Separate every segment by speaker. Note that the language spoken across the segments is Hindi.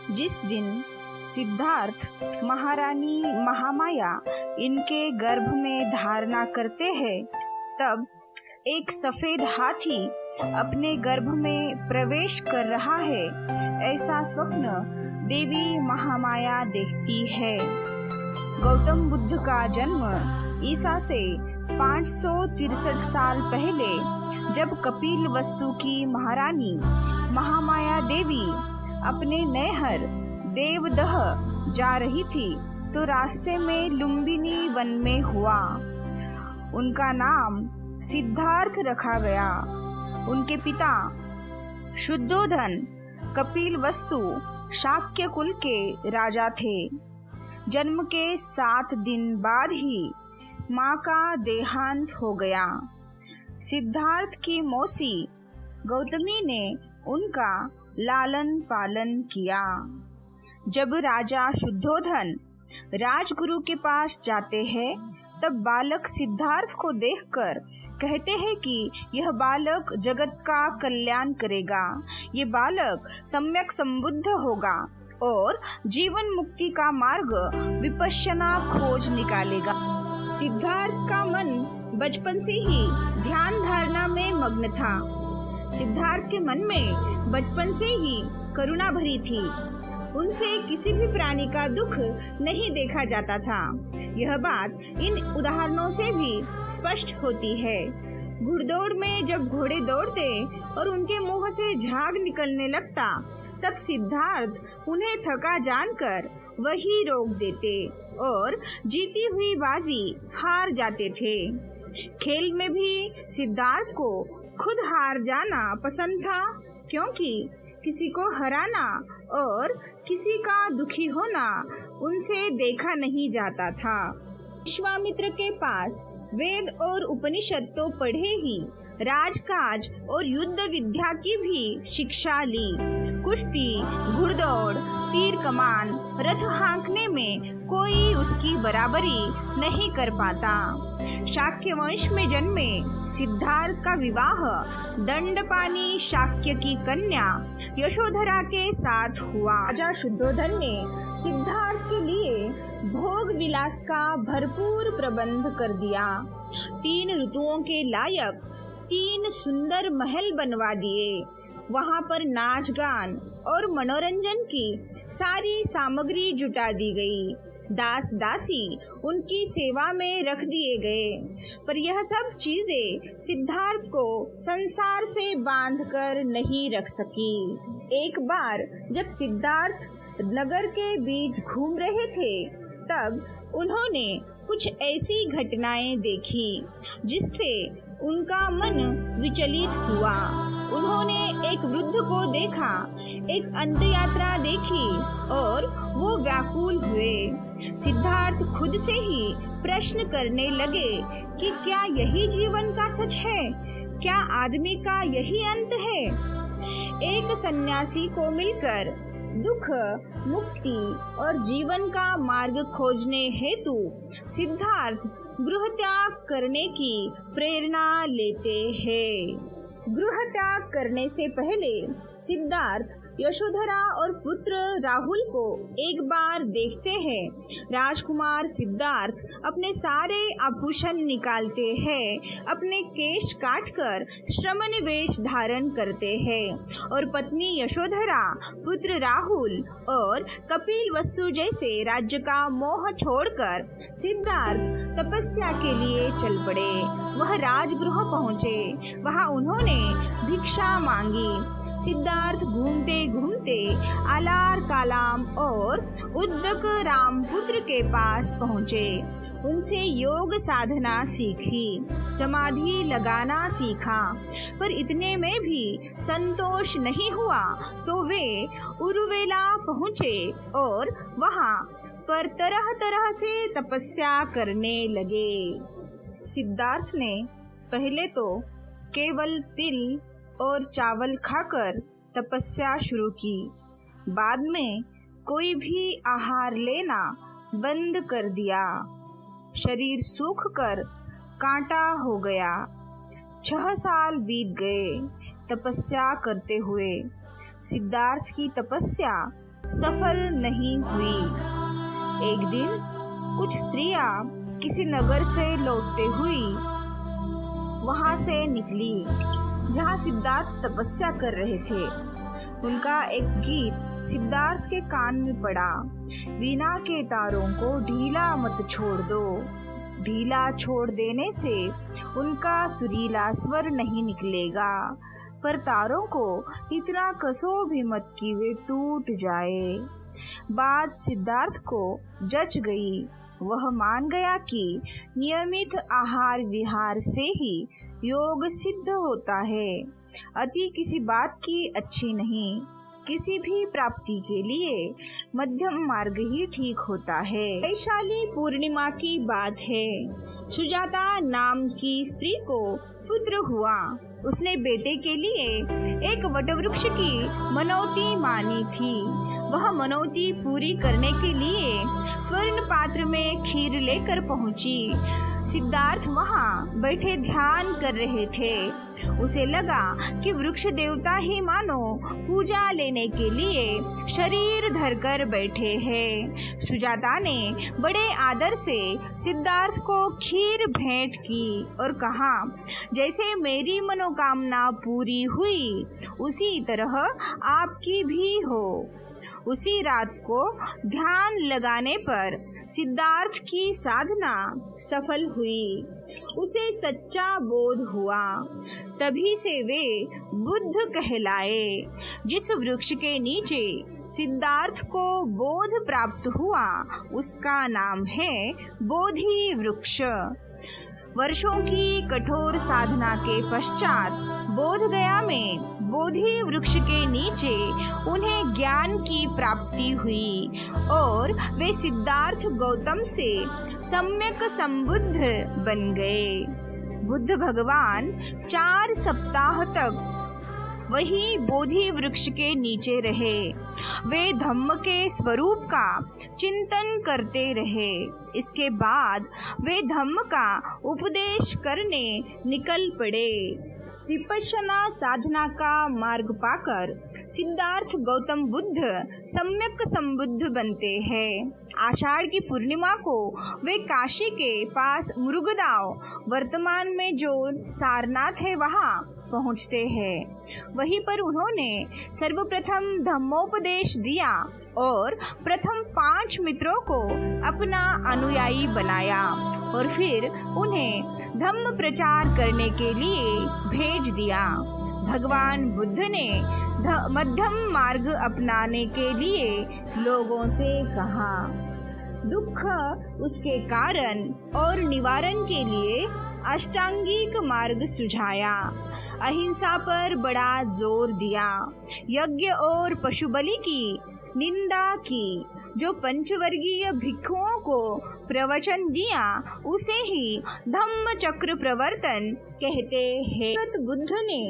Speaker 1: जिस दिन सिद्धार्थ महारानी महामाया इनके गर्भ में धारणा करते हैं, तब एक सफेद हाथी अपने गर्भ में प्रवेश कर रहा है, ऐसा स्वप्न देवी महामाया देखती है। गौतम बुद्ध का जन्म ईसा से 563 साल पहले जब कपिलवस्तु की महारानी महामाया देवी अपने नैहर देवदह जा रही थी, तो रास्ते में लुम्बिनी वन में हुआ। उनका नाम सिद्धार्थ रखा गया। उनके पिता शुद्धोधन कपिलवस्तु शाक्य कुल के राजा थे। जन्म के 7 दिन बाद ही माँ का देहांत हो गया। सिद्धार्थ की मौसी गौतमी ने उनका लालन पालन किया। जब राजा शुद्धोधन राजगुरु के पास जाते हैं, तब बालक सिद्धार्थ को देखकर कहते हैं कि यह बालक जगत का कल्याण करेगा, ये बालक सम्यक संबुद्ध होगा और जीवन मुक्ति का मार्ग विपश्यना खोज निकालेगा। सिद्धार्थ का मन बचपन से ही ध्यान धारणा में मग्न था। सिद्धार्थ के मन में बचपन से ही करुणा भरी थी। उनसे किसी भी प्राणी का दुख नहीं देखा जाता था। यह बात इन उदाहरणों से भी स्पष्ट होती है। घुड़दौड़ में जब घोड़े दौड़ते और उनके मुंह से झाग निकलने लगता, तब सिद्धार्थ उन्हें थका जानकर वही रोक देते और जीती हुई बाजी हार जाते थे। खेल में भी सिद्धार्थ को खुद हार जाना पसंद था, क्योंकि किसी को हराना और किसी का दुखी होना उनसे देखा नहीं जाता था। विश्वामित्र के पास वेद और उपनिषद तो पढ़े ही, राजकाज और युद्ध विद्या की भी शिक्षा ली। कुश्ती, घुड़दौड़, तीर कमान, रथ हाँकने में कोई उसकी बराबरी नहीं कर पाता। शाक्य वंश में जन्मे सिद्धार्थ का विवाह दंडपानी शाक्य की कन्या यशोधरा के साथ हुआ। राजा शुद्धोधन ने सिद्धार्थ के लिए भोग विलास का भरपूर प्रबंध कर दिया। 3 ऋतुओं के लायक 3 सुंदर महल बनवा दिए। वहाँ पर नाच गान और मनोरंजन की सारी सामग्री जुटा दी गई। दास दासी उनकी सेवा में रख दिए गए। पर यह सब चीजें सिद्धार्थ को संसार से बांधकर नहीं रख सकी। एक बार जब सिद्धार्थ नगर के बीच घूम रहे थे, तब उन्होंने कुछ ऐसी घटनाएं देखी जिससे उनका मन विचलित हुआ। उन्होंने एक वृद्ध को देखा, एक अंत यात्रा देखी और वो व्याकुल हुए। सिद्धार्थ खुद से ही प्रश्न करने लगे कि क्या यही जीवन का सच है? क्या आदमी का यही अंत है? एक सन्यासी को मिलकर दुख, मुक्ति और जीवन का मार्ग खोजने हेतु सिद्धार्थ गृह त्याग करने की प्रेरणा लेते हैं। गृह त्याग करने से पहले सिद्धार्थ यशोधरा और पुत्र राहुल को एक बार देखते हैं। राजकुमार सिद्धार्थ अपने सारे आभूषण निकालते हैं, अपने केश काटकर श्रमण वेश धारण करते हैं और पत्नी यशोधरा, पुत्र राहुल और कपिलवस्तु जैसे राज्य का मोह छोड़कर सिद्धार्थ तपस्या के लिए चल पड़े। वह राजगृह पहुँचे। वहाँ उन्होंने भिक्षा मांगी। सिद्धार्थ घूमते घूमते आलार कालाम और उद्दक रामपुत्र के पास पहुँचे। उनसे योग साधना सीखी, समाधि लगाना सीखा, पर इतने में भी संतोष नहीं हुआ तो वे उरुवेला पहुँचे और वहाँ पर तरह तरह से तपस्या करने लगे। सिद्धार्थ ने पहले तो केवल तिल और चावल खाकर तपस्या शुरू की। बाद में कोई भी आहार लेना बंद कर दिया। शरीर सूख कर कांटा हो गया। 6 साल बीत गए तपस्या करते हुए। सिद्धार्थ की तपस्या सफल नहीं हुई। एक दिन कुछ स्त्रियां किसी नगर से लौटते हुई वहां से निकली जहां सिद्धार्थ तपस्या कर रहे थे। उनका एक गीत सिद्धार्थ के कान में पड़ा, वीणा के तारों को ढीला मत छोड़ दो। ढीला छोड़ देने से उनका सुरीला स्वर नहीं निकलेगा, पर तारों को इतना कसो भी मत कि वे टूट जाए। बात सिद्धार्थ को जच गई। वह मान गया कि नियमित आहार विहार से ही योग सिद्ध होता है। अति किसी बात की अच्छी नहीं। किसी भी प्राप्ति के लिए मध्यम मार्ग ही ठीक होता है। वैशाली पूर्णिमा की बात है। सुजाता नाम की स्त्री को पुत्र हुआ। उसने बेटे के लिए एक वटवृक्ष की मनौती मानी थी। वह मनौती पूरी करने के लिए स्वर्ण पात्र में खीर लेकर पहुंची। सिद्धार्थ वहां बैठे ध्यान कर रहे थे। उसे लगा कि वृक्ष देवता ही मानो पूजा लेने के लिए शरीर धरकर बैठे हैं। सुजाता ने बड़े आदर से सिद्धार्थ को खीर भेंट की और कहा, जैसे मेरी मनोकामना पूरी हुई उसी तरह आपकी भी हो। उसी रात को ध्यान लगाने पर सिद्धार्थ की साधना सफल हुई। उसे सच्चा बोध हुआ। तभी से वे बुद्ध कहलाए। जिस वृक्ष के नीचे सिद्धार्थ को बोध प्राप्त हुआ उसका नाम है बोधि वृक्ष। वर्षों की कठोर साधना के पश्चात बोधगया में बोधि वृक्ष के नीचे उन्हें ज्ञान की प्राप्ति हुई और वे सिद्धार्थ गौतम से सम्यक संबुद्ध बन गए। बुद्ध भगवान 4 सप्ताह तक वही बोधि वृक्ष के नीचे रहे। वे धम्म के स्वरूप का चिंतन करते रहे। इसके बाद वे धम्म का उपदेश करने निकल पड़े। विपश्यना साधना का मार्ग पाकर सिद्धार्थ गौतम बुद्ध सम्यक संबुद्ध बनते हैं। आषाढ़ की पूर्णिमा को वे काशी के पास मुरुगदाव, वर्तमान में जो सारनाथ है, वहाँ पहुँचते हैं। वहीं पर उन्होंने सर्वप्रथम धम्मोपदेश दिया और प्रथम 5 मित्रों को अपना अनुयायी बनाया और फिर उन्हें धम्म प्रचार करने के लिए भेज दिया। भगवान बुद्ध ने मध्यम मार्ग अपनाने के लिए लोगों से कहा। दुख उसके कारण और निवारण के लिए अष्टांगिक मार्ग सुझाया। अहिंसा पर बड़ा जोर दिया। यज्ञ और पशु बलि की निंदा की। जो पंचवर्गीय भिक्षुओं को प्रवचन दिया उसे ही धम्म चक्र प्रवर्तन कहते हैं। बुद्ध ने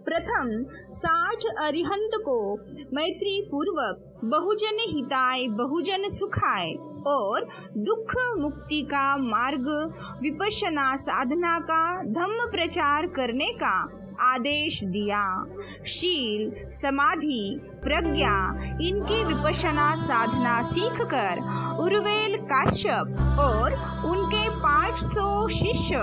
Speaker 1: प्रथम 60 अरिहंत को मैत्री पूर्वक बहुजन हिताय बहुजन सुखाय और दुख मुक्ति का मार्ग विपश्यना साधना का धम्म प्रचार करने का आदेश दिया। शील, समाधि, प्रज्ञा इनकी विपश्यना साधना सीखकर उर्वेल काश्यप और उनके 500 शिष्य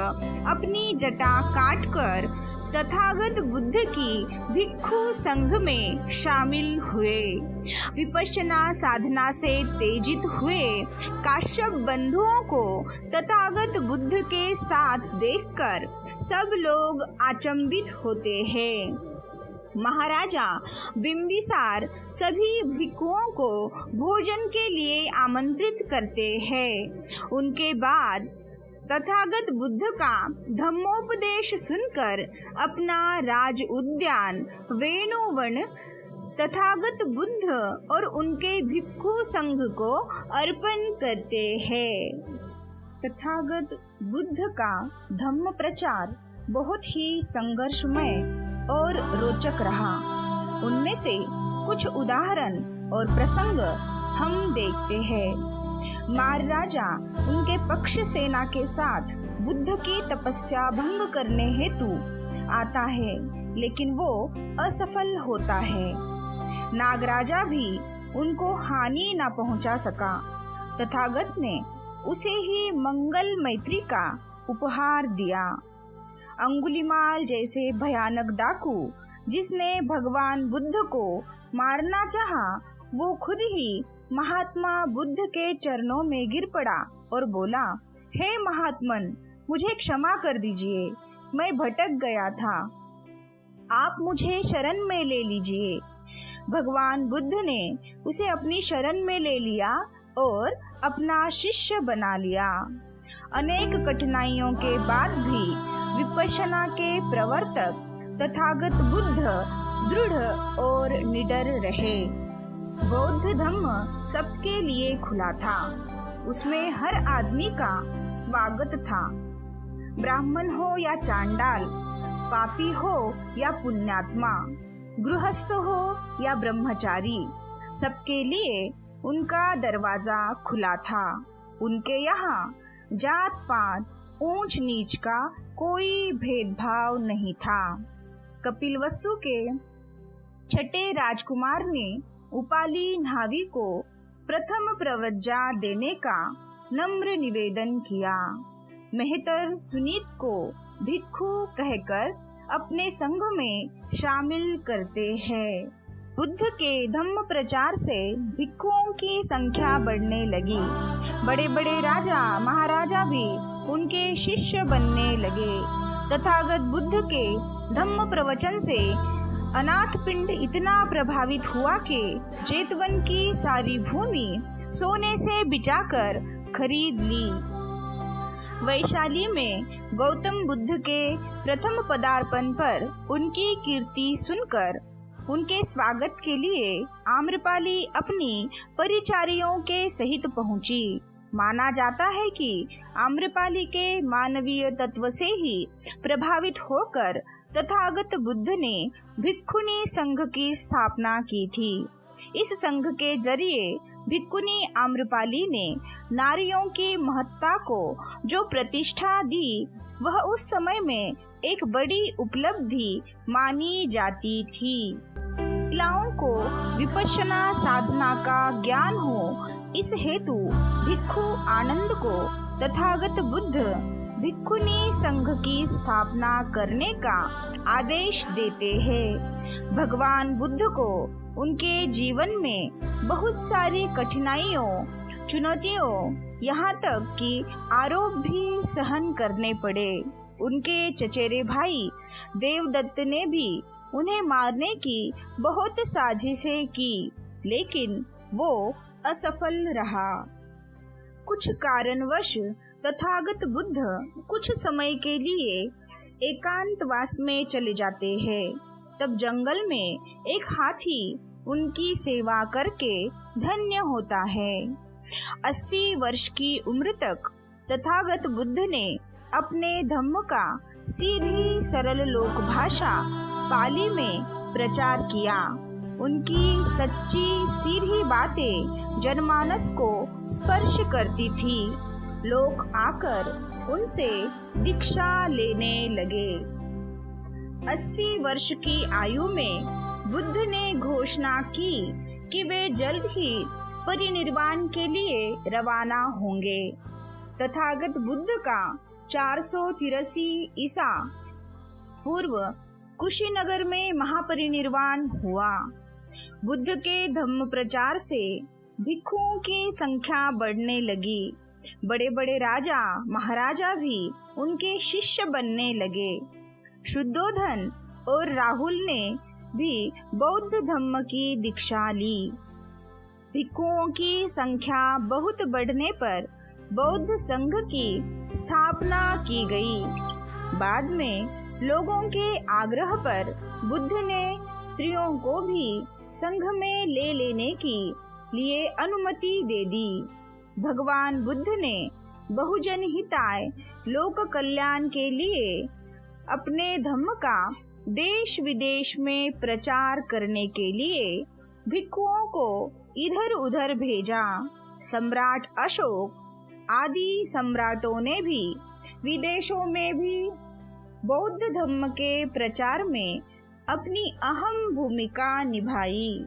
Speaker 1: अपनी जटा काटकर तथागत बुद्ध की भिक्षु संघ में शामिल हुए। विपश्यना साधना से तेजित हुए काश्यप बंधुओं को तथागत बुद्ध के साथ देखकर सब लोग अचंभित होते हैं। महाराजा बिंबिसार सभी भिक्षुओं को भोजन के लिए आमंत्रित करते हैं। उनके बाद तथागत बुद्ध का धम्मोपदेश सुनकर अपना राज उद्यान वेणुवन तथागत बुद्ध और उनके भिक्षु संघ को अर्पण करते हैं। तथागत बुद्ध का धम्म प्रचार बहुत ही संघर्षमय और रोचक रहा। उनमें से कुछ उदाहरण और प्रसंग हम देखते हैं। मार राजा उनके पक्ष सेना के साथ बुद्ध की तपस्या भंग करने हेतु आता है, लेकिन वो असफल होता है। नागराजा भी उनको हानि न पहुंचा सका। तथागत ने उसे ही मंगल मैत्री का उपहार दिया। अंगुलीमाल जैसे भयानक डाकू जिसने भगवान बुद्ध को मारना चाहा, वो खुद ही महात्मा बुद्ध के चरणों में गिर पड़ा और बोला, हे महात्मन, मुझे क्षमा कर दीजिए, मैं भटक गया था, आप मुझे शरण में ले लीजिए। भगवान बुद्ध ने उसे अपनी शरण में ले लिया और अपना शिष्य बना लिया। अनेक कठिनाइयों के बाद भी विपश्यना के प्रवर्तक तथागत बुद्ध दृढ़ और निडर रहे। बौद्ध धम्म सबके लिए खुला था, उसमें हर आदमी का स्वागत था। ब्राह्मण हो या चांडाल, पापी हो या पुण्यात्मा, गृहस्थ हो या ब्रह्मचारी, सबके लिए उनका दरवाजा खुला था। उनके यहाँ जात पात, ऊंच नीच का कोई भेदभाव नहीं था। कपिलवस्तु के छठे राजकुमार ने उपाली न्हावी को प्रथम प्रवज्जा देने का नम्र निवेदन किया। मेहतर सुनीत को भिक्षु कहकर अपने संघ में शामिल करते हैं। बुद्ध के धम्म प्रचार से भिक्षुओं की संख्या बढ़ने लगी। बड़े बड़े राजा महाराजा भी उनके शिष्य बनने लगे। तथागत बुद्ध के धम्म प्रवचन से अनाथ पिंड इतना प्रभावित हुआ कि जेतवन की सारी भूमि सोने से बिचाकर खरीद ली। वैशाली में गौतम बुद्ध के प्रथम पदार्पण पर उनकी कीर्ति सुनकर उनके स्वागत के लिए आम्रपाली अपनी परिचारियों के सहित पहुंची। माना जाता है कि आम्रपाली के मानवीय तत्व से ही प्रभावित होकर तथागत बुद्ध ने भिक्षुणी संघ की स्थापना की थी। इस संघ के जरिए भिक्षुणी आम्रपाली ने नारियों की महत्ता को जो प्रतिष्ठा दी, वह उस समय में एक बड़ी उपलब्धि मानी जाती थी। महिलाओं को विपश्यना साधना का ज्ञान हो, इस हेतु भिक्षु आनंद को तथागत बुद्ध भिक्षुणी संघ की स्थापना करने का आदेश देते हैं। भगवान बुद्ध को उनके जीवन में बहुत सारी कठिनाइयों, चुनौतियों, यहाँ तक कि आरोप भी सहन करने पड़े। उनके चचेरे भाई देवदत्त ने भी उन्हें मारने की बहुत साजिशें की, लेकिन वो असफल रहा। कुछ कारणवश तथागत बुद्ध कुछ समय के लिए एकांतवास में चले जाते हैं। तब जंगल में एक हाथी उनकी सेवा करके धन्य होता है। 80 वर्ष की उम्र तक तथागत बुद्ध ने अपने धम्म का सीधी सरल लोक भाषा पाली में प्रचार किया। उनकी सच्ची सीधी बातें जनमानस को स्पर्श करती थी। लोग आकर उनसे दीक्षा लेने लगे। 80 वर्ष की आयु में बुद्ध ने घोषणा की कि वे जल्द ही परिनिर्वाण के लिए रवाना होंगे। तथागत बुद्ध का 483 ईसा पूर्व कुशीनगर में महापरिनिर्वाण हुआ। बुद्ध के धम्म प्रचार से भिक्षुओं की संख्या बढ़ने लगी। बड़े बड़े राजा महाराजा भी उनके शिष्य बनने लगे। शुद्धोधन और राहुल ने भी बौद्ध धम्म की दीक्षा ली। भिक्षुओं की संख्या बहुत बढ़ने पर बौद्ध संघ की स्थापना की गई। बाद में लोगों के आग्रह पर बुद्ध ने स्त्रियों को भी संघ में ले लेने की लिए अनुमति दे दी। भगवान बुद्ध ने बहुजन हिताय लोक कल्याण के लिए अपने धम्म का देश विदेश में प्रचार करने के लिए भिक्षुओं को इधर उधर भेजा। सम्राट अशोक आदि सम्राटों ने भी विदेशों में भी बौद्ध धम्म के प्रचार में अपनी अहम भूमिका निभाई।